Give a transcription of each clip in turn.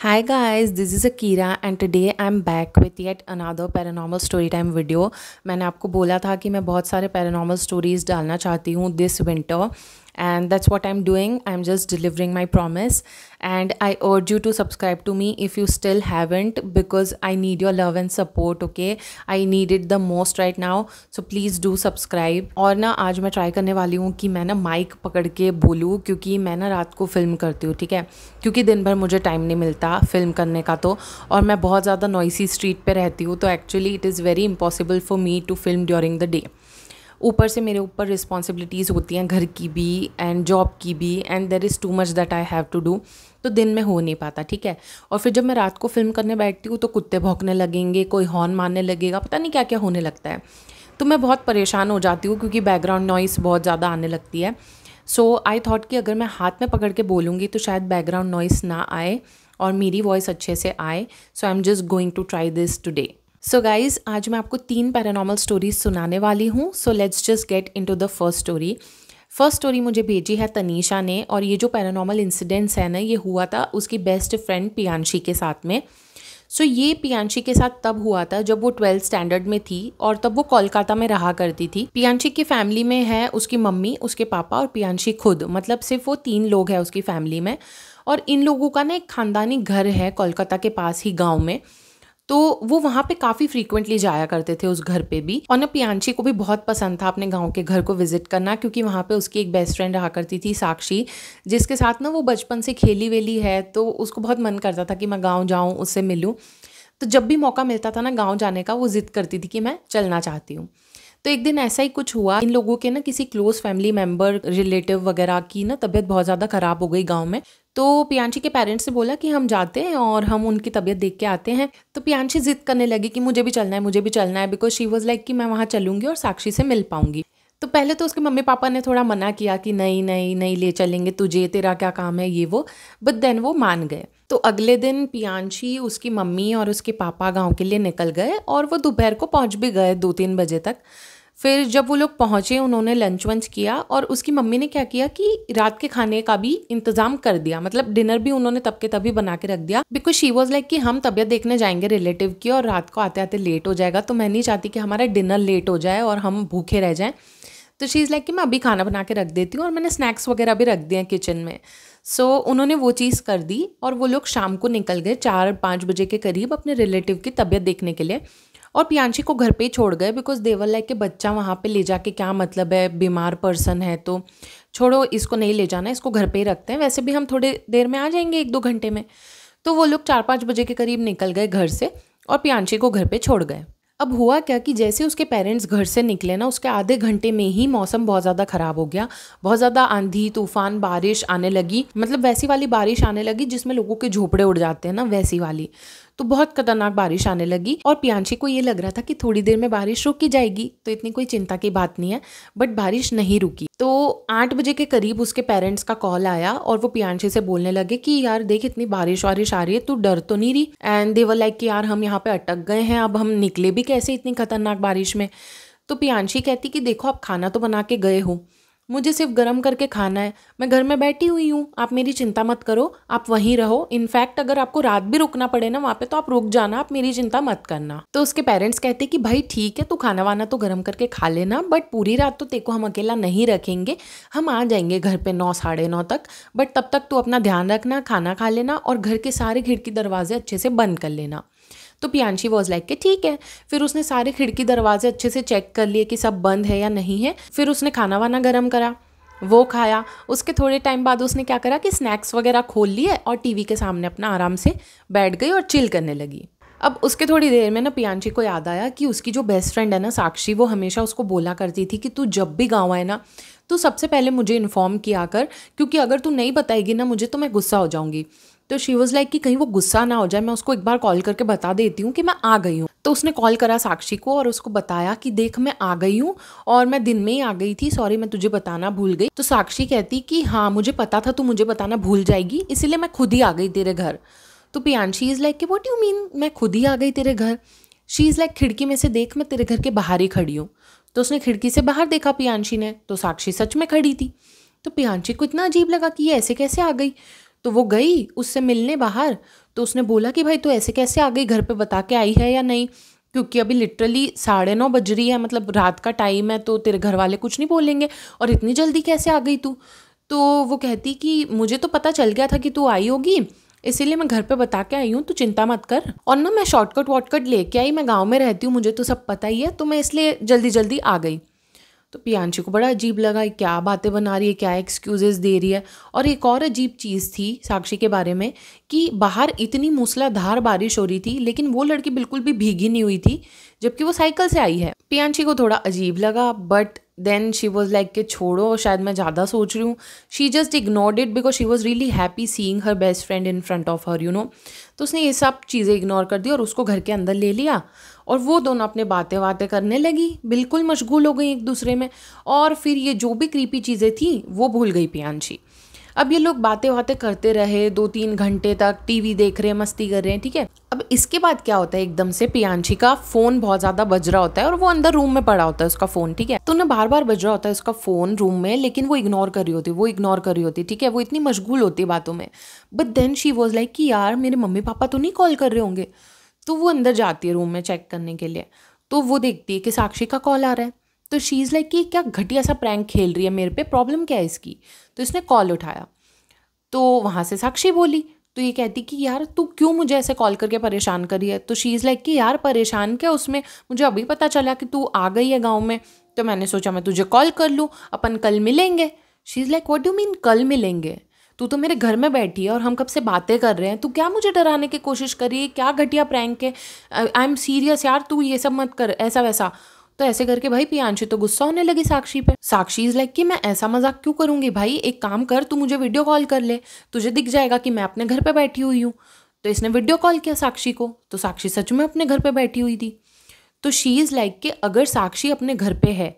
Hi guys, this is Akira and today I'm back with yet another paranormal story time video। मैंने आपको बोला था कि मैं बहुत सारे paranormal stories डालना चाहती हूँ this winter and that's what I'm doing। I'm just delivering my promise and I urge you to subscribe to me if you still haven't because I need your love and support, okay? I need it the most right now, so please do subscribe। और ना आज मैं try करने वाली हूँ कि मैं ना माइक पकड़ के बोलूँ क्योंकि मैं ना रात को फिल्म करती हूँ, ठीक है? क्योंकि दिन भर मुझे टाइम नहीं मिलता फिल्म करने का तो, और मैं बहुत ज़्यादा नॉइसी स्ट्रीट पे रहती हूँ तो actually it is very impossible for me to film during the day. ऊपर से मेरे ऊपर रिस्पॉन्सिबिलिटीज़ होती हैं घर की भी एंड जॉब की भी and there is too much that I have to do, तो दिन में हो नहीं पाता, ठीक है? और फिर जब मैं रात को फिल्म करने बैठती हूँ तो कुत्ते भौंकने लगेंगे, कोई हॉर्न मारने लगेगा, पता नहीं क्या क्या होने लगता है, तो मैं बहुत परेशान हो जाती हूँ क्योंकि बैकग्राउंड नॉइस बहुत ज़्यादा आने लगती है। सो आई थॉट कि अगर मैं हाथ में पकड़ के बोलूँगी तो शायद बैकग्राउंड नॉइस ना आए और मेरी वॉइस अच्छे से आए। So I am just going to try this today. So guys, आज मैं आपको 3 पैरानॉर्मल स्टोरीज सुनाने वाली हूँ। So let's just get into the first story. First story मुझे भेजी है तनीषा ने, और ये जो पैरानॉर्मल इंसिडेंट्स है ना, ये हुआ था उसकी बेस्ट फ्रेंड पियांशी के साथ में। सो ये पियांशी के साथ तब हुआ था जब वो 12th स्टैंडर्ड में थी और तब वो कोलकाता में रहा करती थी। पियांशी की फैमिली में है उसकी मम्मी, उसके पापा और पियांशी खुद, मतलब सिर्फ वो 3 लोग हैं उसकी फैमिली में। और इन लोगों का ना एक खानदानी घर है कोलकाता के पास ही गाँव में, तो वो वहाँ पे काफ़ी फ्रीक्वेंटली जाया करते थे उस घर पे भी। और ना पियांशी को भी बहुत पसंद था अपने गांव के घर को विजिट करना, क्योंकि वहाँ पे उसकी एक बेस्ट फ्रेंड रहा करती थी साक्षी, जिसके साथ ना वो बचपन से खेली वेली है, तो उसको बहुत मन करता था कि मैं गाँव जाऊँ, उससे मिलूँ। तो जब भी मौका मिलता था ना गाँव जाने का, वो ज़िद करती थी कि मैं चलना चाहती हूँ। तो एक दिन ऐसा ही कुछ हुआ, इन लोगों के ना किसी क्लोज फैमिली मेम्बर रिलेटिव वगैरह की ना तबीयत बहुत ज़्यादा ख़राब हो गई गांव में। तो पियांशी के पेरेंट्स ने बोला कि हम जाते हैं और हम उनकी तबीयत देख के आते हैं। तो पियांशी जिद करने लगी कि मुझे भी चलना है, मुझे भी चलना है, बिकॉज शी वॉज लाइक कि मैं वहाँ चलूँगी और साक्षी से मिल पाऊंगी। तो पहले तो उसके मम्मी पापा ने थोड़ा मना किया कि नहीं नहीं नहीं ले चलेंगे तुझे, तेरा क्या काम है ये वो, बट देन वो मान गए। तो अगले दिन पियांशी, उसकी मम्मी और उसके पापा गाँव के लिए निकल गए और वो दोपहर को पहुँच भी गए 2-3 बजे तक। फिर जब वो लोग पहुँचे, उन्होंने लंच वंच किया और उसकी मम्मी ने क्या किया कि रात के खाने का भी इंतज़ाम कर दिया, मतलब डिनर भी उन्होंने तब के तभी बना के रख दिया, बिकॉज शी वॉज लाइक कि हम तबीयत देखने जाएंगे रिलेटिव की और रात को आते आते लेट हो जाएगा, तो मैं नहीं चाहती कि हमारा डिनर लेट हो जाए और हम भूखे रह जाएं। तो शी इज़ लाइक कि मैं अभी खाना बना के रख देती हूँ और मैंने स्नैक्स वगैरह भी रख दिए हैं किचन में। सो उन्होंने वो चीज़ कर दी और वो लोग शाम को निकल गए 4-5 बजे के करीब अपने रिलेटिव की तबीयत देखने के लिए, और पियांशी को घर पे ही छोड़ गए बिकॉज देवर लाइक के बच्चा वहाँ पे ले जाके क्या मतलब है, बीमार पर्सन है तो छोड़ो, इसको नहीं ले जाना, इसको घर पे ही रखते हैं, वैसे भी हम थोड़ी देर में आ जाएंगे 1-2 घंटे में। तो वो लोग 4-5 बजे के करीब निकल गए घर से और पियांशी को घर पे छोड़ गए। अब हुआ क्या कि जैसे उसके पेरेंट्स घर से निकले ना, उसके आधे घंटे में ही मौसम बहुत ज़्यादा ख़राब हो गया। बहुत ज़्यादा आंधी तूफान बारिश आने लगी, मतलब वैसी वाली बारिश आने लगी जिसमें लोगों के झोपड़े उड़ जाते हैं ना, वैसी वाली। तो बहुत खतरनाक बारिश आने लगी और पियांशी को ये लग रहा था कि थोड़ी देर में बारिश रुक ही जाएगी, तो इतनी कोई चिंता की बात नहीं है, बट बारिश नहीं रुकी। तो 8 बजे के करीब उसके पेरेंट्स का कॉल आया और वो पियांशी से बोलने लगे कि यार देख, इतनी बारिश वारिश आ रही है, तू डर तो नहीं रही? एंड दे वर लाइक कि यार हम यहाँ पे अटक गए हैं, अब हम निकले भी कैसे इतनी खतरनाक बारिश में? तो पियांशी कहती कि देखो, आप खाना तो बना के गए हो, मुझे सिर्फ गर्म करके खाना है, मैं घर में बैठी हुई हूँ, आप मेरी चिंता मत करो, आप वहीं रहो, इनफैक्ट अगर आपको रात भी रुकना पड़े ना वहाँ पे तो आप रुक जाना, आप मेरी चिंता मत करना। तो उसके पेरेंट्स कहते कि भाई ठीक है, तू खाना वाना तो गर्म करके खा लेना, बट पूरी रात तो तेरे को हम अकेला नहीं रखेंगे, हम आ जाएंगे घर पे 9-9:30 तक, बट तब तक तू अपना ध्यान रखना, खाना खा लेना और घर के सारे खिड़की दरवाजे अच्छे से बंद कर लेना। तो पियांशी वॉज लाइक कि ठीक है। फिर उसने सारे खिड़की दरवाजे अच्छे से चेक कर लिए कि सब बंद है या नहीं है। फिर उसने खाना वाना गर्म करा, वो खाया। उसके थोड़े टाइम बाद उसने क्या करा कि स्नैक्स वगैरह खोल लिए और टीवी के सामने अपना आराम से बैठ गई और चिल करने लगी। अब उसके थोड़ी देर में ना पियांशी को याद आया कि उसकी जो बेस्ट फ्रेंड है ना साक्षी, वो हमेशा उसको बोला करती थी कि तू जब भी गाँव आए ना, तो सबसे पहले मुझे इन्फॉर्म किया कर, क्योंकि अगर तू नहीं बताएगी ना मुझे तो मैं गुस्सा हो जाऊंगी। तो शी वॉज लाइक कि कहीं वो गुस्सा ना हो जाए, मैं उसको एक बार कॉल करके बता देती हूँ कि मैं आ गई हूँ। तो उसने कॉल करा साक्षी को और उसको बताया कि देख, मैं आ गई हूँ और मैं दिन में ही आ गई थी, सॉरी मैं तुझे बताना भूल गई। तो साक्षी कहती कि हाँ मुझे पता था तू मुझे बताना भूल जाएगी, इसीलिए मैं खुद ही आ गई तेरे घर। तो पियांशी इज़ लाइक कि व्हाट यू मीन मैं खुद ही आ गई तेरे घर? शी इज़ लाइक खिड़की में से देख, मैं तेरे घर के बाहर ही खड़ी हूँ। तो उसने खिड़की से बाहर देखा पियांशी ने, तो साक्षी सच में खड़ी थी। तो पियांशी को इतना अजीब लगा कि ये ऐसे कैसे आ गई। तो वो गई उससे मिलने बाहर। तो उसने बोला कि भाई तू ऐसे कैसे आ गई, घर पे बता के आई है या नहीं, क्योंकि अभी लिटरली 9:30 बज रही है, मतलब रात का टाइम है, तो तेरे घर वाले कुछ नहीं बोलेंगे, और इतनी जल्दी कैसे आ गई तू। तो वो कहती कि मुझे तो पता चल गया था कि तू आई होगी, इसीलिए मैं घर पे बता के आई हूँ, तू चिंता मत कर। और ना मैं शॉर्टकट वॉटकट लेके आई, मैं गाँव में रहती हूँ, मुझे तो सब पता ही है, तो मैं इसलिए जल्दी जल्दी आ गई। तो पियांशी को बड़ा अजीब लगा, ये क्या बातें बना रही है, क्या एक्सक्यूजेस दे रही है। और एक और अजीब चीज़ थी साक्षी के बारे में कि बाहर इतनी मूसलाधार बारिश हो रही थी, लेकिन वो लड़की बिल्कुल भी भीगी नहीं हुई थी, जबकि वो साइकिल से आई है। पियांशी को थोड़ा अजीब लगा, but then she was like कि छोड़ो, शायद मैं ज़्यादा सोच रही हूँ। She just ignored it because she was really happy seeing her best friend in front of her, you know. तो उसने ये सब चीज़ें इग्नोर कर दी और उसको घर के अंदर ले लिया, और वो दोनों अपने बातें बातें करने लगी, बिल्कुल मशगूल हो गई एक दूसरे में। और फिर ये जो भी क्रीपी चीज़ें थी वो भूल गई पियांशी। अब ये लोग बातें बातें करते रहे 2-3 घंटे तक, टीवी देख रहे हैं, मस्ती कर रहे हैं, ठीक है। अब इसके बाद क्या होता है, एकदम से पियांशी का फ़ोन बहुत ज़्यादा बज रहा होता है, और वो अंदर रूम में पड़ा होता है उसका फ़ोन, ठीक है। तो ना बार बार बज रहा होता है उसका फ़ोन रूम में, लेकिन वो इग्नोर कर रही होती, ठीक है, वो इतनी मशगूल होती है बातों में। But then she was like कि यार मेरे मम्मी पापा तो नहीं कॉल कर रहे होंगे। तो वो अंदर जाती है रूम में चेक करने के लिए, तो वो देखती है कि साक्षी का कॉल आ रहा है। तो शी इज़ लाइक कि क्या घटिया सा प्रैंक खेल रही है मेरे पे, प्रॉब्लम क्या है इसकी। तो इसने कॉल उठाया, तो वहाँ से साक्षी बोली। तो ये कहती कि यार तू क्यों मुझे ऐसे कॉल करके परेशान करी है। तो शी इज़ लाइक कि यार परेशान क्या उसमें, मुझे अभी पता चला कि तू आ गई है गाँव में, तो मैंने सोचा मैं तुझे कॉल कर लूँ, अपन कल मिलेंगे। She is like what do mean कल मिलेंगे, तू तो मेरे घर में बैठी है और हम कब से बातें कर रहे हैं, तू क्या मुझे डराने की कोशिश कर रही है, क्या घटिया प्रैंक है, आई एम सीरियस यार, तू ये सब मत कर, ऐसा वैसा। तो ऐसे करके भाई पियांशी तो गुस्सा होने लगी साक्षी पे। साक्षी इज लाइक कि मैं ऐसा मजाक क्यों करूंगी भाई, एक काम कर, तू मुझे वीडियो कॉल कर ले, तुझे दिख जाएगा कि मैं अपने घर पे बैठी हुई हूँ। तो इसने वीडियो कॉल किया साक्षी को, तो साक्षी सच में अपने घर पे बैठी हुई थी। तो शी इज़ लाइक कि अगर साक्षी अपने घर पे है,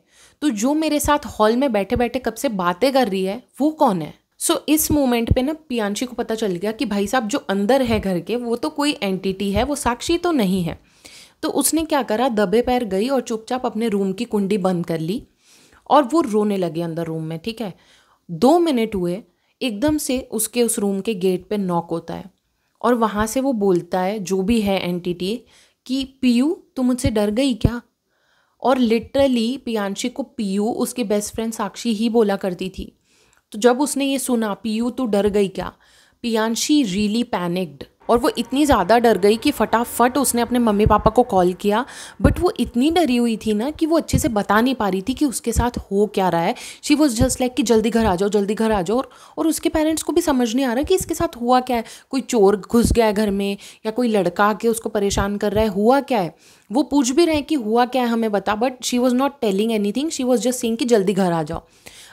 तो जो मेरे साथ हॉल में बैठे बैठे कब से बातें कर रही है वो कौन है। सो इस मोमेंट पे ना पियांशी को पता चल गया कि भाई साहब जो अंदर है घर के वो तो कोई एंटिटी है, वो साक्षी तो नहीं है। तो उसने क्या करा, दबे पैर गई और चुपचाप अपने रूम की कुंडी बंद कर ली, और वो रोने लगी अंदर रूम में, ठीक है। 2 मिनट हुए, एकदम से उसके उस रूम के गेट पे नॉक होता है, और वहाँ से वो बोलता है जो भी है एंटिटी कि पीयू तू मुझसे डर गई क्या। और लिटरली पियांशी को पीयू उसकी बेस्ट फ्रेंड साक्षी ही बोला करती थी। तो जब उसने ये सुना पीयू तू डर गई क्या, पियांशी रियली पैनिक्ड, और वो इतनी ज़्यादा डर गई कि फटाफट उसने अपने मम्मी पापा को कॉल किया। बट वो इतनी डरी हुई थी ना कि वो अच्छे से बता नहीं पा रही थी कि उसके साथ हो क्या रहा है। शी वॉज जस्ट लाइक कि जल्दी घर आ जाओ, जल्दी घर आ जाओ। और उसके पेरेंट्स को भी समझ नहीं आ रहा कि इसके साथ हुआ क्या है, कोई चोर घुस गया है घर में, या कोई लड़का आके उसको परेशान कर रहा है, हुआ क्या है। वो पूछ भी रहे हैं कि हुआ क्या है हमें बता, but she was not telling anything, she was just saying कि जल्दी घर आ जाओ।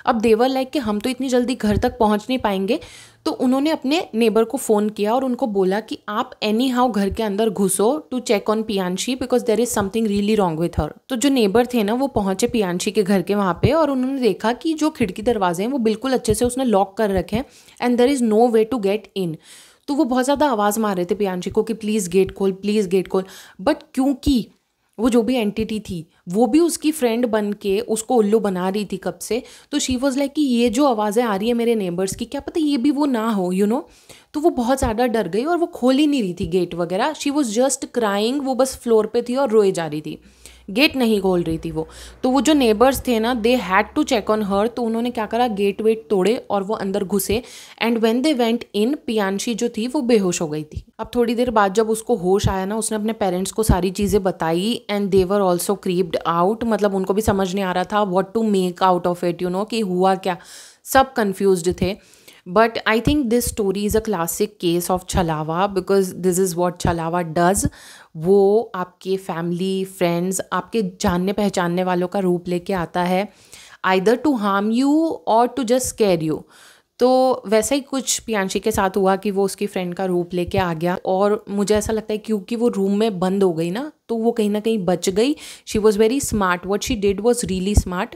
अब देवर लाइक कि हम तो इतनी जल्दी घर तक पहुंच नहीं पाएंगे। तो उन्होंने अपने नेबर को फ़ोन किया और उनको बोला कि आप एनी हाउ घर के अंदर घुसो to check on Piyanshi because there is something really wrong with her. तो जो नेबर थे ना वो पहुंचे पियांशी के घर के वहाँ पे, और उन्होंने देखा कि जो खिड़की दरवाजे हैं वो बिल्कुल अच्छे से उसने लॉक कर रखे हैं, and there is no way to get in. तो वो बहुत ज़्यादा आवाज़ मार रहे थे पियांशी को कि प्लीज़ गेट खोल, प्लीज़ गेट खोल। बट क्योंकि वो जो भी एंटिटी थी वो भी उसकी फ्रेंड बन के उसको उल्लू बना रही थी कब से, तो शी वॉज लाइक कि ये जो आवाज़ें आ रही है मेरे नेबर्स की, क्या पता ये भी वो ना हो, यू नो। तो वो बहुत ज़्यादा डर गई और वो खोल ही नहीं रही थी गेट वगैरह, शी वॉज जस्ट क्राइंग, वो बस फ्लोर पे थी और रोए जा रही थी, गेट नहीं खोल रही थी वो। तो वो जो नेबर्स थे ना they had to check on her, तो उन्होंने क्या करा, गेट वेट तोड़े और वो अंदर घुसे, and when they went in Piyanshi जो थी वो बेहोश हो गई थी। अब थोड़ी देर बाद जब उसको होश आया ना, उसने अपने पेरेंट्स को सारी चीज़ें बताई, and they were also creeped out, मतलब उनको भी समझ नहीं आ रहा था what to make out of it, you know, कि हुआ क्या, सब कन्फ्यूज्ड थे। But I think this story is a classic case of chhalawa because this is what chhalawa does. वो आपके फैमिली फ्रेंड्स, आपके जानने पहचानने वालों का रूप लेके आता है, आइदर टू हार्म यू और टू जस्ट स्केयर यू। तो वैसा ही कुछ पियांशी के साथ हुआ कि वो उसकी फ्रेंड का रूप लेके आ गया, और मुझे ऐसा लगता है क्योंकि वो रूम में बंद हो गई ना, तो वो कहीं ना कहीं बच गई। She was very smart, what she did was really smart,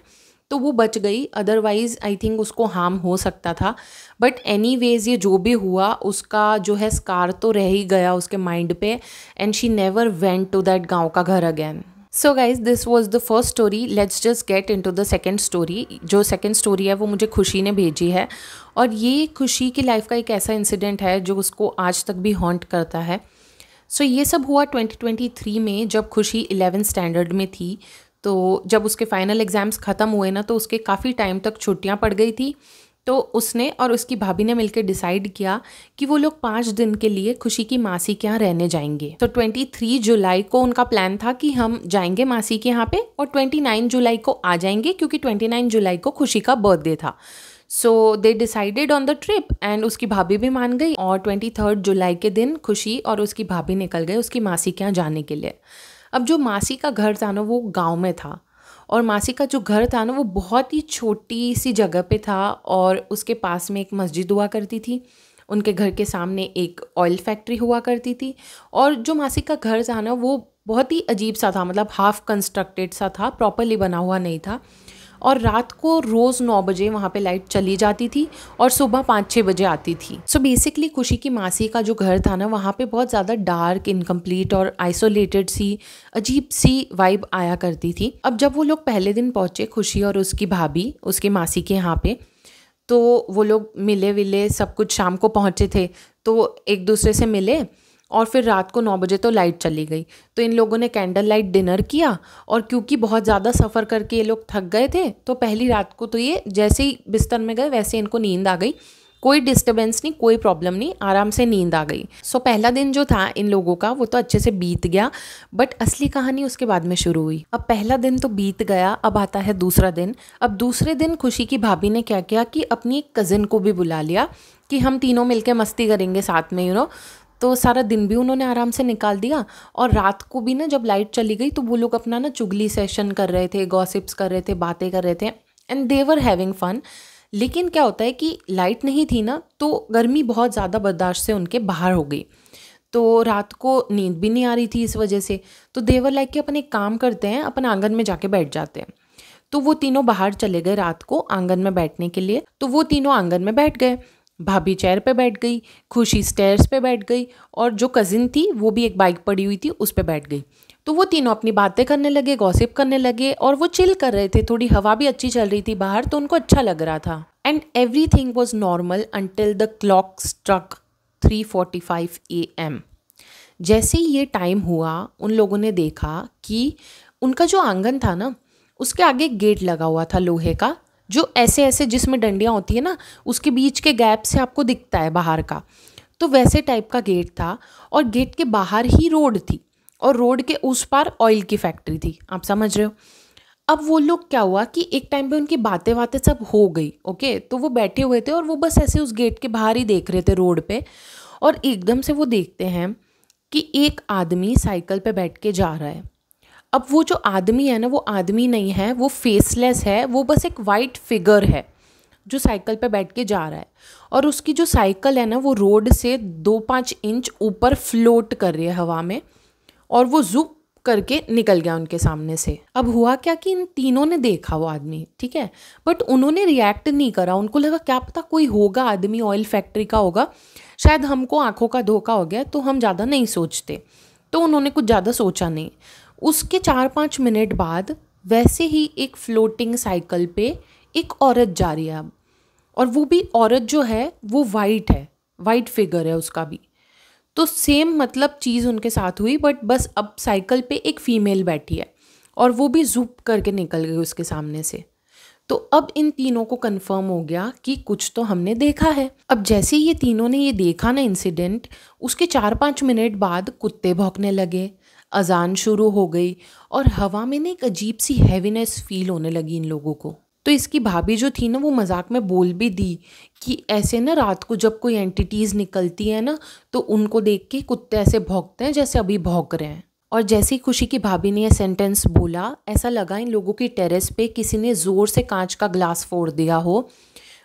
तो वो बच गई, अदरवाइज आई थिंक उसको हार्म हो सकता था। बट एनीवेज ये जो भी हुआ उसका जो है स्कार तो रह ही गया उसके माइंड पे, and she never went to that गाँव का घर again. So guys this was the first story. Let's just get into the second story. जो सेकेंड स्टोरी है वो मुझे खुशी ने भेजी है, और ये खुशी की लाइफ का एक ऐसा इंसिडेंट है जो उसको आज तक भी हॉन्ट करता है। सो ये सब हुआ 2023 में, जब खुशी 11th स्टैंडर्ड में थी। तो जब उसके फाइनल एग्ज़ाम्स ख़त्म हुए ना, तो उसके काफ़ी टाइम तक छुट्टियां पड़ गई थी। तो उसने और उसकी भाभी ने मिलकर डिसाइड किया कि वो लोग 5 दिन के लिए खुशी की मासी के यहाँ रहने जाएंगे। तो 23 जुलाई को उनका प्लान था कि हम जाएंगे मासी के यहाँ पे, और 29 जुलाई को आ जाएंगे, क्योंकि 29 जुलाई को खुशी का बर्थडे था। So they decided on the trip, and उसकी भाभी भी मान गई। और 23 जुलाई के दिन खुशी और उसकी भाभी निकल गए उसकी मासी के यहाँ जाने के लिए। अब जो मासी का घर था ना, वो गाँव में था, और मासी का जो घर था ना, वो बहुत ही छोटी सी जगह पे था, और उसके पास में एक मस्जिद हुआ करती थी। उनके घर के सामने एक ऑयल फैक्ट्री हुआ करती थी, और जो मासी का घर था ना, वो बहुत ही अजीब सा था, मतलब हाफ कंस्ट्रक्टेड सा था, प्रॉपरली बना हुआ नहीं था। और रात को रोज़ 9 बजे वहाँ पे लाइट चली जाती थी, और सुबह 5-6 बजे आती थी। सो बेसिकली खुशी की मासी का जो घर था ना, वहाँ पे बहुत ज़्यादा डार्क, इनकम्प्लीट और आइसोलेटेड सी अजीब सी वाइब आया करती थी। अब जब वो लोग पहले दिन पहुँचे, खुशी और उसकी भाभी उसकी मासी के यहाँ पे, तो वो लोग मिले विले सब कुछ, शाम को पहुँचे थे, तो एक दूसरे से मिले। और फिर रात को 9 बजे तो लाइट चली गई, तो इन लोगों ने कैंडल लाइट डिनर किया। और क्योंकि बहुत ज़्यादा सफ़र करके ये लोग थक गए थे, तो पहली रात को तो ये जैसे ही बिस्तर में गए वैसे इनको नींद आ गई। कोई डिस्टर्बेंस नहीं, कोई प्रॉब्लम नहीं, आराम से नींद आ गई। सो पहला दिन जो था इन लोगों का, वो तो अच्छे से बीत गया, बट असली कहानी उसके बाद में शुरू हुई। अब पहला दिन तो बीत गया, अब आता है दूसरा दिन। अब दूसरे दिन खुशी की भाभी ने क्या किया कि अपनी एक कज़िन को भी बुला लिया कि हम तीनों मिलकर मस्ती करेंगे साथ में, तो सारा दिन भी उन्होंने आराम से निकाल दिया। और रात को भी ना, जब लाइट चली गई, तो वो लोग अपना ना चुगली सेशन कर रहे थे, गॉसिप्स कर रहे थे, बातें कर रहे थे, and they were having fun. लेकिन क्या होता है कि लाइट नहीं थी ना, तो गर्मी बहुत ज़्यादा बर्दाश्त से उनके बाहर हो गई, तो रात को नींद भी नहीं आ रही थी इस वजह से। तो देवर लाइक कि अपन एक काम करते हैं, अपन आंगन में जाके बैठ जाते हैं। तो वो तीनों बाहर चले गए रात को आंगन में बैठने के लिए। तो वो तीनों आंगन में बैठ गए, भाभी चेयर पे बैठ गई, खुशी स्टेयर्स पे बैठ गई, और जो कज़िन थी वो भी एक बाइक पड़ी हुई थी उस पे बैठ गई। तो वो तीनों अपनी बातें करने लगे, गॉसिप करने लगे, और वो चिल कर रहे थे। थोड़ी हवा भी अच्छी चल रही थी बाहर, तो उनको अच्छा लग रहा था। And everything was normal until the clock struck 3:45 AM। जैसे ही ये टाइम हुआ, उन लोगों ने देखा कि उनका जो आंगन था ना, उसके आगे एक गेट लगा हुआ था लोहे का, जो ऐसे ऐसे जिसमें डंडियाँ होती है ना, उसके बीच के गैप से आपको दिखता है बाहर का। तो वैसे टाइप का गेट था, और गेट के बाहर ही रोड थी, और रोड के उस पार ऑयल की फैक्ट्री थी। आप समझ रहे हो। अब वो लोग क्या हुआ कि एक टाइम पे उनकी बातें बातें सब हो गई, ओके। तो वो बैठे हुए थे, और वो बस ऐसे उस गेट के बाहर ही देख रहे थे रोड पे, और एकदम से वो देखते हैं कि एक आदमी साइकिल पे बैठ के जा रहा है। अब वो जो आदमी है ना, वो आदमी नहीं है, वो फेसलेस है, वो बस एक वाइट फिगर है जो साइकिल पे बैठ के जा रहा है। और उसकी जो साइकिल है ना, वो रोड से 2-5 इंच ऊपर फ्लोट कर रही है हवा में, और वो ज़ुप करके निकल गया उनके सामने से। अब हुआ क्या कि इन तीनों ने देखा वो आदमी, ठीक है, बट उन्होंने रिएक्ट नहीं करा। उनको लगा क्या पता कोई होगा आदमी, ऑयल फैक्ट्री का होगा, शायद हमको आंखों का धोखा हो गया, तो हम ज़्यादा नहीं सोचते। तो उन्होंने कुछ ज़्यादा सोचा नहीं। उसके 4-5 मिनट बाद वैसे ही एक फ्लोटिंग साइकिल पे एक औरत जा रही है अब, और वो भी औरत जो है वो वाइट है, वाइट फिगर है उसका भी। तो सेम मतलब चीज़ उनके साथ हुई, बट बस अब साइकिल पे एक फ़ीमेल बैठी है, और वो भी ज़ूप करके निकल गई उसके सामने से। तो अब इन तीनों को कंफर्म हो गया कि कुछ तो हमने देखा है। अब जैसे ये तीनों ने ये देखा ना इंसिडेंट, उसके 4-5 मिनट बाद कुत्ते भौंकने लगे, अजान शुरू हो गई, और हवा में ना एक अजीब सी हैवीनेस फील होने लगी इन लोगों को। तो इसकी भाभी जो थी ना, वो मजाक में बोल भी दी कि ऐसे ना रात को जब कोई एंटिटीज़ निकलती है ना, तो उनको देख के कुत्ते ऐसे भौंकते हैं जैसे अभी भौंक रहे हैं। और जैसे ही खुशी की भाभी ने यह सेंटेंस बोला, ऐसा लगा इन लोगों की टेरेस पे किसी ने ज़ोर से कांच का ग्लास फोड़ दिया हो।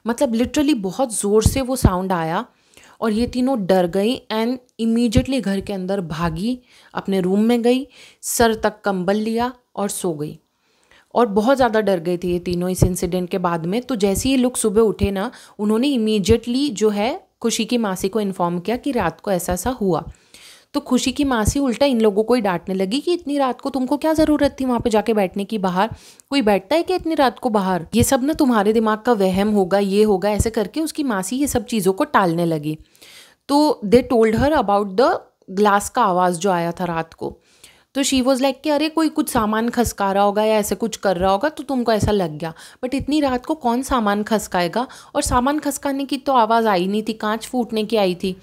मतलब लिटरली बहुत ज़ोर से वो साउंड आया, और ये तीनों डर गई, एंड इमीडिएटली घर के अंदर भागी, अपने रूम में गई, सर तक कंबल लिया और सो गई। और बहुत ज़्यादा डर गए थे ये तीनों इस इंसिडेंट के बाद में। तो जैसे ही लोग सुबह उठे ना, उन्होंने इमीडिएटली जो है खुशी की मासी को इन्फॉर्म किया कि रात को ऐसा ऐसा हुआ। तो खुशी की मासी उल्टा इन लोगों को ही डांटने लगी कि इतनी रात को तुमको क्या ज़रूरत थी वहाँ पे जाके बैठने की, बाहर कोई बैठता है कि इतनी रात को बाहर, ये सब ना तुम्हारे दिमाग का वहम होगा, ये होगा, ऐसे करके उसकी मासी ये सब चीज़ों को टालने लगी। तो they told her about the glass का आवाज़ जो आया था रात को। तो शी वॉज लाइक कि अरे कोई कुछ सामान खसका रहा होगा या ऐसे कुछ कर रहा होगा तो तुमको ऐसा लग गया, बट इतनी रात को कौन सामान खसकाएगा, और सामान खसकाने की तो आवाज़ आई नहीं थी, कांच फूटने की आई थी।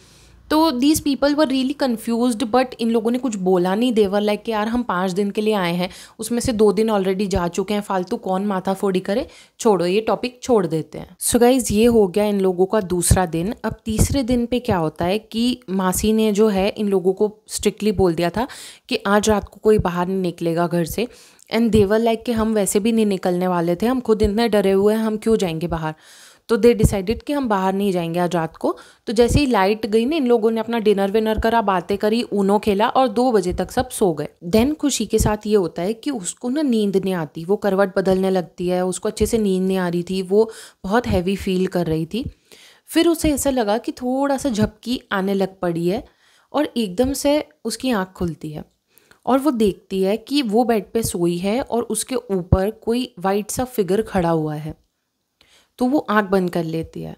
तो these people were really confused, but in लोगों ने कुछ बोला नहीं। देवर लाइक कि यार हम 5 दिन के लिए आए हैं, उसमें से 2 दिन ऑलरेडी जा चुके हैं, फालतू कौन माथा फोड़ी करे, छोड़ो ये टॉपिक छोड़ देते हैं। सो गाइज ये हो गया इन लोगों का दूसरा दिन। अब तीसरे दिन पे क्या होता है कि मासी ने जो है इन लोगों को स्ट्रिक्टली बोल दिया था कि आज रात को कोई बाहर नहीं निकलेगा घर से। एंड देवर लाइक कि हम वैसे भी नहीं निकलने वाले थे, हम खुद इतने डरे हुए हैं, हम क्यों जाएंगे बाहर। तो दे डिसाइडेड कि हम बाहर नहीं जाएंगे आज रात को। तो जैसे ही लाइट गई ना, इन लोगों ने अपना डिनर विनर करा, बातें करी, ऊनो खेला और 2 बजे तक सब सो गए। देन खुशी के साथ ये होता है कि उसको ना नींद नहीं आती, वो करवट बदलने लगती है, उसको अच्छे से नींद नहीं आ रही थी, वो बहुत हैवी फील कर रही थी। फिर उसे ऐसा लगा कि थोड़ा सा झपकी आने लग पड़ी है और एकदम से उसकी आँख खुलती है और वो देखती है कि वो बेड पे सोई है और उसके ऊपर कोई वाइट सा फिगर खड़ा हुआ है। तो वो आँख बंद कर लेती है।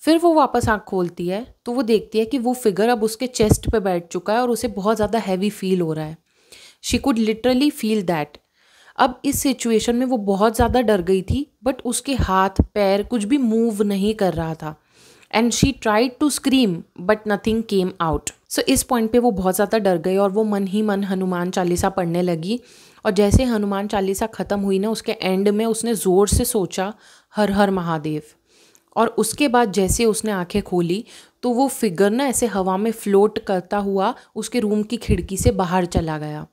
फिर वो वापस आँख खोलती है तो वो देखती है कि वो फिगर अब उसके चेस्ट पे बैठ चुका है और उसे बहुत ज़्यादा हैवी फील हो रहा है। She could literally feel that. अब इस सिचुएशन में वो बहुत ज़्यादा डर गई थी, बट उसके हाथ पैर कुछ भी मूव नहीं कर रहा था। And she tried to scream but nothing came out. So इस पॉइंट पे वो बहुत ज़्यादा डर गई और वो मन ही मन हनुमान चालीसा पढ़ने लगी। और जैसे हनुमान चालीसा ख़त्म हुई ना, उसके एंड में उसने ज़ोर से सोचा हर हर महादेव। और उसके बाद जैसे उसने आंखें खोली तो वो फिगर ना ऐसे हवा में फ्लोट करता हुआ उसके रूम की खिड़की से बाहर चला गया।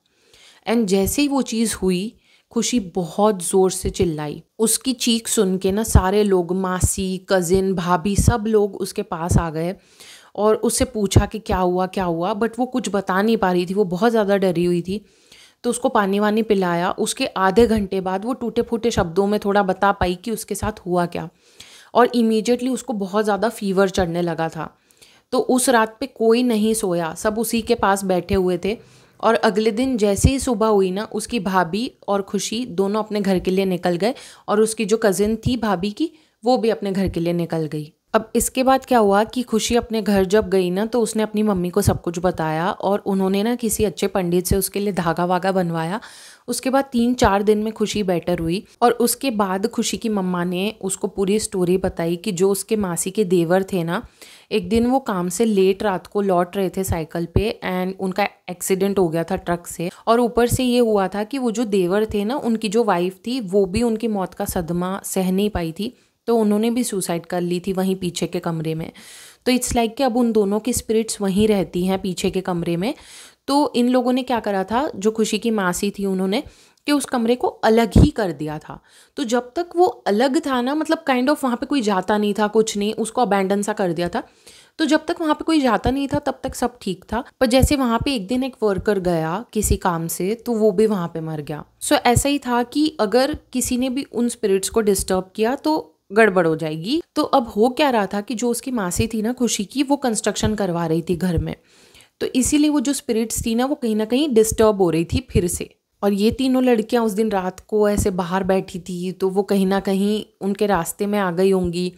एंड जैसे ही वो चीज़ हुई, खुशी बहुत ज़ोर से चिल्लाई। उसकी चीख सुन के ना सारे लोग, मासी, कज़िन, भाभी, सब लोग उसके पास आ गए और उससे पूछा कि क्या हुआ क्या हुआ, बट वो कुछ बता नहीं पा रही थी, वो बहुत ज़्यादा डरी हुई थी। तो उसको पानी वानी पिलाया। उसके आधे घंटे बाद वो टूटे फूटे शब्दों में थोड़ा बता पाई कि उसके साथ हुआ क्या। और इमीडिएटली उसको बहुत ज़्यादा फीवर चढ़ने लगा था। तो उस रात पे कोई नहीं सोया, सब उसी के पास बैठे हुए थे। और अगले दिन जैसे ही सुबह हुई ना, उसकी भाभी और खुशी दोनों अपने घर के लिए निकल गए और उसकी जो कज़िन थी भाभी की, वो भी अपने घर के लिए निकल गई। अब इसके बाद क्या हुआ कि खुशी अपने घर जब गई ना, तो उसने अपनी मम्मी को सब कुछ बताया और उन्होंने ना किसी अच्छे पंडित से उसके लिए धागा वागा बनवाया। उसके बाद 3-4 दिन में खुशी बेटर हुई और उसके बाद खुशी की मम्मा ने उसको पूरी स्टोरी बताई कि जो उसके मासी के देवर थे ना, एक दिन वो काम से लेट रात को लौट रहे थे साइकिल पे एंड उनका एक्सीडेंट हो गया था ट्रक से। और ऊपर से ये हुआ था कि वो जो देवर थे ना, उनकी जो वाइफ थी वो भी उनकी मौत का सदमा सह नहीं पाई थी, तो उन्होंने भी सुसाइड कर ली थी वहीं पीछे के कमरे में। तो इट्स लाइक कि अब उन दोनों की स्पिरिट्स वहीं रहती हैं पीछे के कमरे में। तो इन लोगों ने क्या करा था, जो खुशी की मासी थी उन्होंने, कि उस कमरे को अलग ही कर दिया था। तो जब तक वो अलग था ना, मतलब काइंड ऑफ वहाँ पे कोई जाता नहीं था, कुछ नहीं, उसको अबैंडन सा कर दिया था। तो जब तक वहाँ पे कोई जाता नहीं था तब तक सब ठीक था। पर जैसे वहाँ पे एक दिन एक वर्कर गया किसी काम से, तो वो भी वहाँ पे मर गया। सो ऐसा ही था कि अगर किसी ने भी उन स्पिरिट्स को डिस्टर्ब किया तो गड़बड़ हो जाएगी। तो अब हो क्या रहा था कि जो उसकी मासी थी ना खुशी की, वो कंस्ट्रक्शन करवा रही थी घर में। तो इसीलिए वो जो स्पिरिट्स थी ना, वो कहीं ना कहीं डिस्टर्ब हो रही थी फिर से। और ये तीनों लड़कियां उस दिन रात को ऐसे बाहर बैठी थी, तो वो कहीं ना कहीं उनके रास्ते में आ गई होंगी।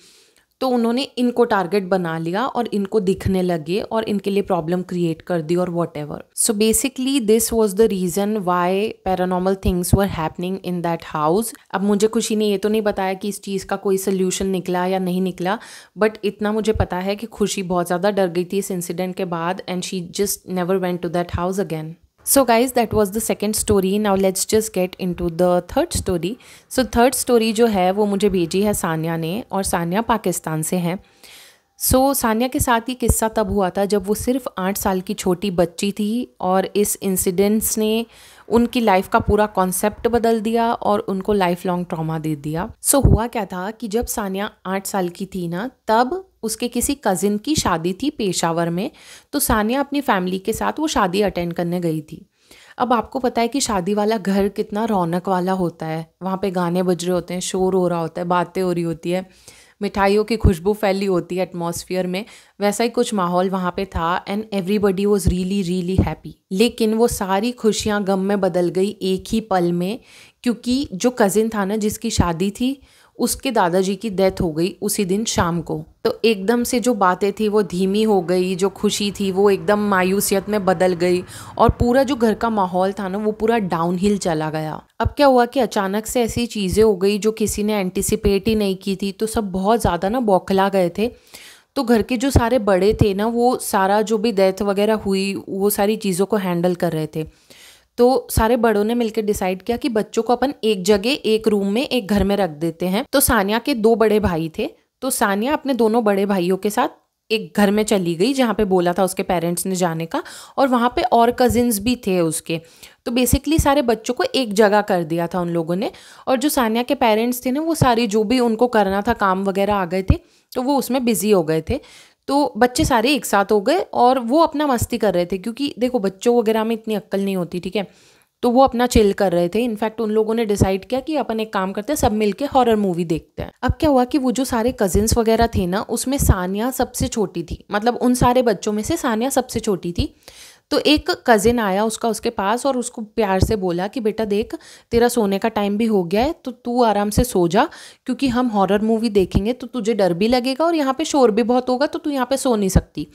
तो उन्होंने इनको टारगेट बना लिया और इनको दिखने लगे और इनके लिए प्रॉब्लम क्रिएट कर दी और what ever. So basically this was the reason why paranormal things were happening in that house. अब मुझे खुशी ने ये तो नहीं बताया कि इस चीज़ का कोई सोल्यूशन निकला या नहीं निकला, बट इतना मुझे पता है कि खुशी बहुत ज़्यादा डर गई थी इस इंसिडेंट के बाद and she just never went to that house again. So guys, that was the second story. Now let's just get into the third story. So third story जो है वो मुझे भेजी है सानिया ने, और सानिया पाकिस्तान से है। सानिया के साथ ये किस्सा तब हुआ था जब वो सिर्फ 8 साल की छोटी बच्ची थी और इस इंसिडेंट्स ने उनकी लाइफ का पूरा कॉन्सेप्ट बदल दिया और उनको लाइफ लॉन्ग ट्रॉमा दे दिया। हुआ क्या था कि जब सानिया 8 साल की थी ना, तब उसके किसी कज़िन की शादी थी पेशावर में। तो सानिया अपनी फैमिली के साथ वो शादी अटेंड करने गई थी। अब आपको पता है कि शादी वाला घर कितना रौनक वाला होता है, वहाँ पे गाने बज रहे होते हैं, शोर हो रहा होता है, बातें हो रही होती है, मिठाइयों की खुशबू फैली होती है एटमॉस्फेयर में, वैसा ही कुछ माहौल वहाँ पे था and everybody was really really happy. लेकिन वो सारी खुशियाँ गम में बदल गई एक ही पल में, क्योंकि जो कज़िन था ना जिसकी शादी थी, उसके दादाजी की डेथ हो गई उसी दिन शाम को। तो एकदम से जो बातें थी वो धीमी हो गई, जो खुशी थी वो एकदम मायूसियत में बदल गई और पूरा जो घर का माहौल था ना वो पूरा डाउनहिल चला गया। अब क्या हुआ कि अचानक से ऐसी चीज़ें हो गई जो किसी ने एंटिसिपेट ही नहीं की थी, तो सब बहुत ज़्यादा ना बौखला गए थे। तो घर के जो सारे बड़े थे ना वो सारा जो भी डेथ वगैरह हुई वो सारी चीज़ों को हैंडल कर रहे थे। तो सारे बड़ों ने मिलकर डिसाइड किया कि बच्चों को अपन एक जगह एक रूम में एक घर में रख देते हैं। तो सानिया के 2 बड़े भाई थे, तो सानिया अपने दोनों बड़े भाइयों के साथ एक घर में चली गई जहाँ पे बोला था उसके पेरेंट्स ने जाने का, और वहाँ पे और कजिन्स भी थे उसके। तो बेसिकली सारे बच्चों को एक जगह कर दिया था उन लोगों ने, और जो सानिया के पेरेंट्स थे ना वो सारी जो भी उनको करना था काम वगैरह आ गए थे, तो वो उसमें बिजी हो गए थे। तो बच्चे सारे एक साथ हो गए और वो अपना मस्ती कर रहे थे, क्योंकि देखो बच्चों वगैरह में इतनी अक्ल नहीं होती, ठीक है। तो वो अपना चिल कर रहे थे। इनफैक्ट उन लोगों ने डिसाइड किया कि अपन एक काम करते हैं, सब मिलके हॉरर मूवी देखते हैं। अब क्या हुआ कि वो जो सारे कजिन्स वगैरह थे ना उसमें सानिया सबसे छोटी थी, मतलब उन सारे बच्चों में से सानिया सबसे छोटी थी। तो एक कजिन आया उसका उसके पास और उसको प्यार से बोला कि बेटा देख, तेरा सोने का टाइम भी हो गया है, तो तू आराम से सो जा, क्योंकि हम हॉरर मूवी देखेंगे तो तुझे डर भी लगेगा और यहाँ पे शोर भी बहुत होगा, तो तू यहाँ पे सो नहीं सकती।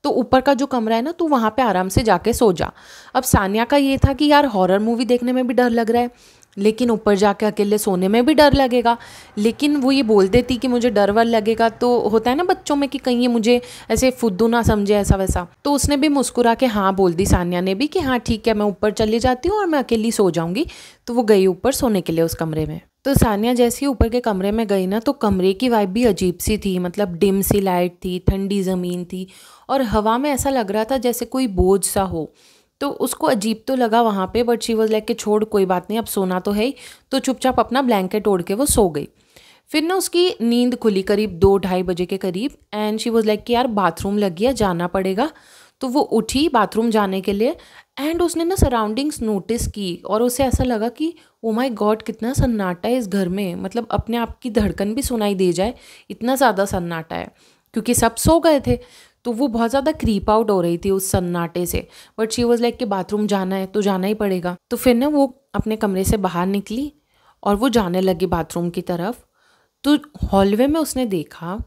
तो ऊपर का जो कमरा है ना तू वहाँ पे आराम से जाके सो जा। अब सानिया का ये था कि यार हॉरर मूवी देखने में भी डर लग रहा है, लेकिन ऊपर जाके अकेले सोने में भी डर लगेगा। लेकिन वो ये बोल देती कि मुझे डर वर लगेगा, तो होता है ना बच्चों में कि कहीं ये मुझे ऐसे फुद्दू ना समझे ऐसा वैसा। तो उसने भी मुस्कुरा के हाँ बोल दी, सानिया ने भी, कि हाँ ठीक है मैं ऊपर चली जाती हूँ और मैं अकेली सो जाऊँगी। तो वो गई ऊपर सोने के लिए उस कमरे में। तो सानिया जैसे ही ऊपर के कमरे में गई ना तो कमरे की वाइब भी अजीब सी थी, मतलब डिम सी लाइट थी, ठंडी ज़मीन थी और हवा में ऐसा लग रहा था जैसे कोई बोझ सा हो। तो उसको अजीब तो लगा वहाँ पे, बट शी वॉज लाइक कि छोड़ कोई बात नहीं, अब सोना तो है ही। तो चुपचाप अपना ब्लैंकेट ओढ़ के वो सो गई। फिर ना उसकी नींद खुली करीब 2-2:30 बजे के करीब, एंड शी वॉज लाइक कि यार बाथरूम लग गया, जाना पड़ेगा। तो वो उठी बाथरूम जाने के लिए, एंड उसने ना सराउंडिंग्स नोटिस की और उसे ऐसा लगा कि ओ माय गॉड कितना सन्नाटा है इस घर में, मतलब अपने आप की धड़कन भी सुनाई दे जाए, इतना ज़्यादा सन्नाटा है, क्योंकि सब सो गए थे। तो वो बहुत ज़्यादा क्रीप आउट हो रही थी उस सन्नाटे से, बट शी वॉज लाइक कि बाथरूम जाना है तो जाना ही पड़ेगा। तो फिर ना वो अपने कमरे से बाहर निकली और वो जाने लगी बाथरूम की तरफ। तो हॉलवे में उसने देखा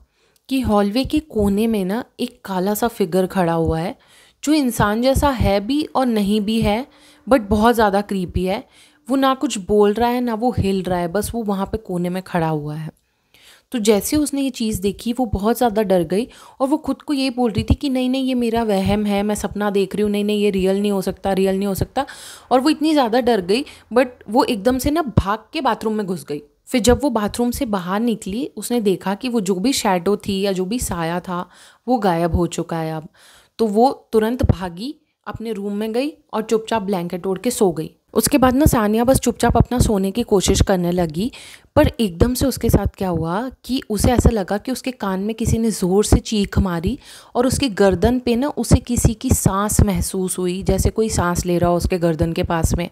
कि हॉलवे के कोने में ना एक काला सा फिगर खड़ा हुआ है, जो इंसान जैसा है भी और नहीं भी है, बट बहुत ज़्यादा क्रीपी है। वो ना कुछ बोल रहा है ना वो हिल रहा है, बस वो वहाँ पे कोने में खड़ा हुआ है। तो जैसे उसने ये चीज़ देखी वो बहुत ज़्यादा डर गई और वो खुद को ये बोल रही थी कि नहीं नहीं ये मेरा वहम है, मैं सपना देख रही हूँ, नहीं नहीं ये रियल नहीं हो सकता, रियल नहीं हो सकता। और वो इतनी ज़्यादा डर गई, बट वो एकदम से ना भाग के बाथरूम में घुस गई। फिर जब वो बाथरूम से बाहर निकली उसने देखा कि वो जो भी शैडो थी या जो भी साया था वो गायब हो चुका है अब। तो वो तुरंत भागी, अपने रूम में गई और चुपचाप ब्लैंकेट ओढ़ के सो गई। उसके बाद ना सानिया बस चुपचाप अपना सोने की कोशिश करने लगी, पर एकदम से उसके साथ क्या हुआ कि उसे ऐसा लगा कि उसके कान में किसी ने ज़ोर से चीख मारी और उसकी गर्दन पे ना उसे किसी की सांस महसूस हुई, जैसे कोई सांस ले रहा हो उसके गर्दन के पास में।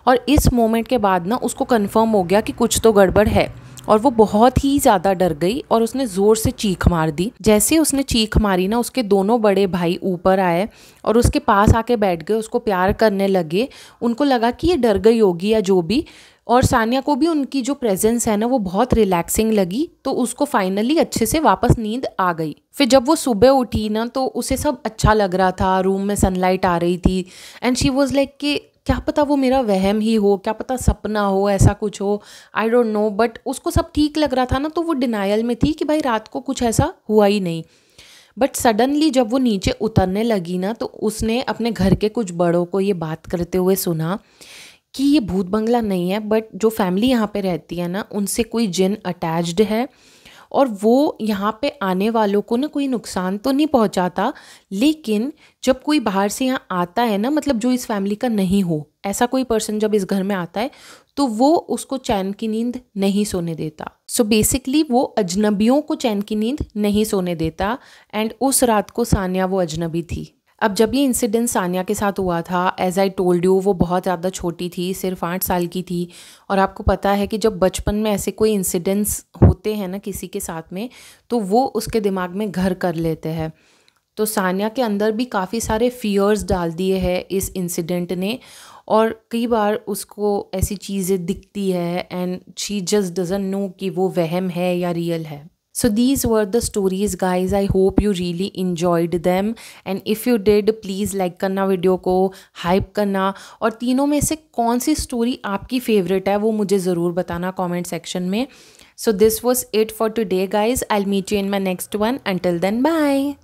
और इस मोमेंट के बाद ना उसको कंफर्म हो गया कि कुछ तो गड़बड़ है और वो बहुत ही ज़्यादा डर गई और उसने ज़ोर से चीख मार दी। जैसे उसने चीख मारी ना उसके दोनों बड़े भाई ऊपर आए और उसके पास आके बैठ गए, उसको प्यार करने लगे। उनको लगा कि ये डर गई होगी या जो भी, और सानिया को भी उनकी जो प्रेजेंस है ना वो बहुत रिलैक्सिंग लगी, तो उसको फाइनली अच्छे से वापस नींद आ गई। फिर जब वो सुबह उठी ना तो उसे सब अच्छा लग रहा था, रूम में सनलाइट आ रही थी, एंड शी वॉज लाइक कि क्या पता वो मेरा वहम ही हो, क्या पता सपना हो, ऐसा कुछ हो, आई डोंट नो। बट उसको सब ठीक लग रहा था ना, तो वो डिनायल में थी कि भाई रात को कुछ ऐसा हुआ ही नहीं। बट सडनली जब वो नीचे उतरने लगी ना तो उसने अपने घर के कुछ बड़ों को ये बात करते हुए सुना कि ये भूत बंगला नहीं है, बट जो फैमिली यहाँ पे रहती है ना उनसे कोई जिन अटैच्ड है और वो यहाँ पे आने वालों को ना कोई नुकसान तो नहीं पहुँचाता, लेकिन जब कोई बाहर से यहाँ आता है ना, मतलब जो इस फैमिली का नहीं हो, ऐसा कोई पर्सन जब इस घर में आता है तो वो उसको चैन की नींद नहीं सोने देता। सो बेसिकली वो अजनबियों को चैन की नींद नहीं सोने देता, एंड उस रात को सानिया वो अजनबी थी। अब जब ये इंसिडेंट सानिया के साथ हुआ था, एज़ आई टोल्ड यू, वो बहुत ज़्यादा छोटी थी, सिर्फ 8 साल की थी। और आपको पता है कि जब बचपन में ऐसे कोई इंसिडेंट्स होते हैं ना किसी के साथ में, तो वो उसके दिमाग में घर कर लेते हैं। तो सानिया के अंदर भी काफ़ी सारे फियर्स डाल दिए हैं इस इंसिडेंट ने, और कई बार उसको ऐसी चीज़ें दिखती है and she just doesn't know कि वो वहम है या रियल है। So these were the stories guys. I hope you really enjoyed them, and if you did please like करना वीडियो को, हाइप करना, और तीनों में से कौन सी स्टोरी आपकी फेवरेट है वो मुझे ज़रूर बताना कमेंट सेक्शन में. So this was it for today guys. I'll meet you in my next one. Until then, bye.